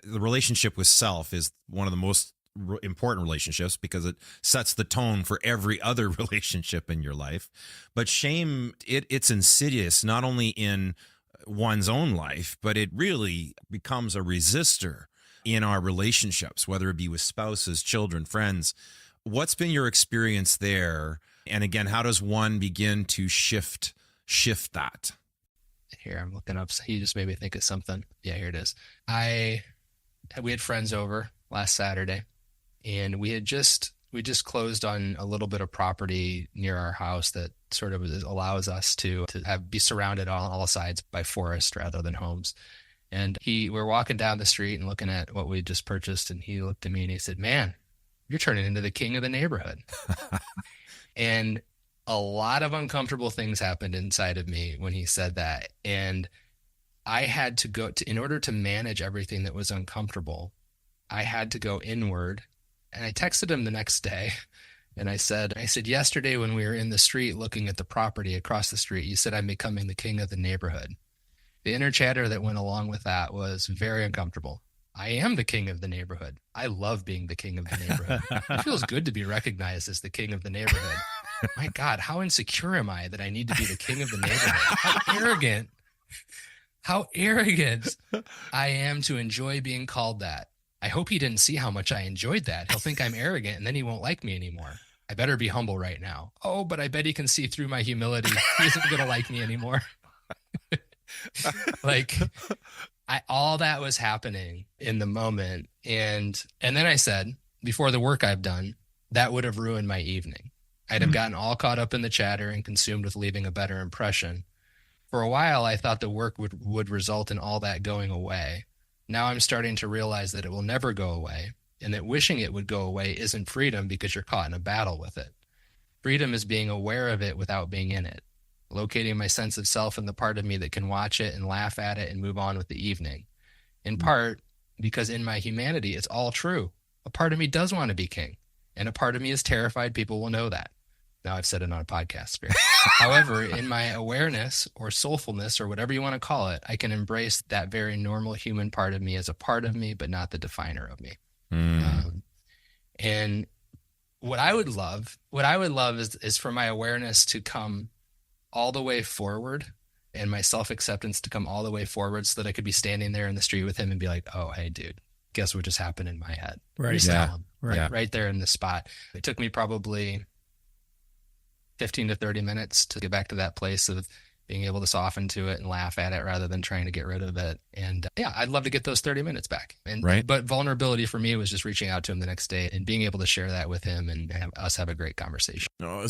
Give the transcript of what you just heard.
the relationship with self is one of the most important relationships because it sets the tone for every other relationship in your life. But shame, it's insidious, not only in one's own life, but it really becomes a resistor in our relationships, whether it be with spouses, children, friends. What's been your experience there? And again, how does one begin to shift that? Here, I'm looking up. He just made me think of something. Yeah, here it is. We had friends over last Saturday, and we just closed on a little bit of property near our house that sort of allows us to be surrounded on all sides by forest rather than homes. And we're walking down the street and looking at what we just purchased, and he looked at me and he said, "Man, you're turning into the king of the neighborhood." And a lot of uncomfortable things happened inside of me when he said that. And I had to in order to manage everything that was uncomfortable, I had to go inward. And I texted him the next day and I said, yesterday when we were in the street looking at the property across the street, you said I'm becoming the king of the neighborhood. The inner chatter that went along with that was very uncomfortable. I am the king of the neighborhood. I love being the king of the neighborhood. It feels good to be recognized as the king of the neighborhood. My God, how insecure am I that I need to be the king of the neighborhood? How arrogant I am to enjoy being called that. I hope he didn't see how much I enjoyed that. He'll think I'm arrogant and then he won't like me anymore. I better be humble right now. Oh, but I bet he can see through my humility. He isn't going to like me anymore. All that was happening in the moment. And then I said, before the work I've done, that would have ruined my evening. I'd have gotten all caught up in the chatter and consumed with leaving a better impression. For a while, I thought the work would result in all that going away. Now I'm starting to realize that it will never go away, and that wishing it would go away isn't freedom because you're caught in a battle with it. Freedom is being aware of it without being in it, locating my sense of self in the part of me that can watch it and laugh at it and move on with the evening. In part, because in my humanity, it's all true. A part of me does want to be king, and a part of me is terrified people will know that. Now I've said it on a podcast. However, in my awareness or soulfulness or whatever you want to call it, I can embrace that very normal human part of me as a part of me, but not the definer of me. And what I would love is for my awareness to come all the way forward and my self-acceptance to come all the way forward so that I could be standing there in the street with him and be like, "Oh, hey, dude, guess what just happened in my head?" Right. Yeah. Right. Right there in the spot. It took me probably 15 to 30 minutes to get back to that place of being able to soften to it and laugh at it rather than trying to get rid of it. And I'd love to get those 30 minutes back. But vulnerability for me was just reaching out to him the next day and being able to share that with him and have a great conversation. No,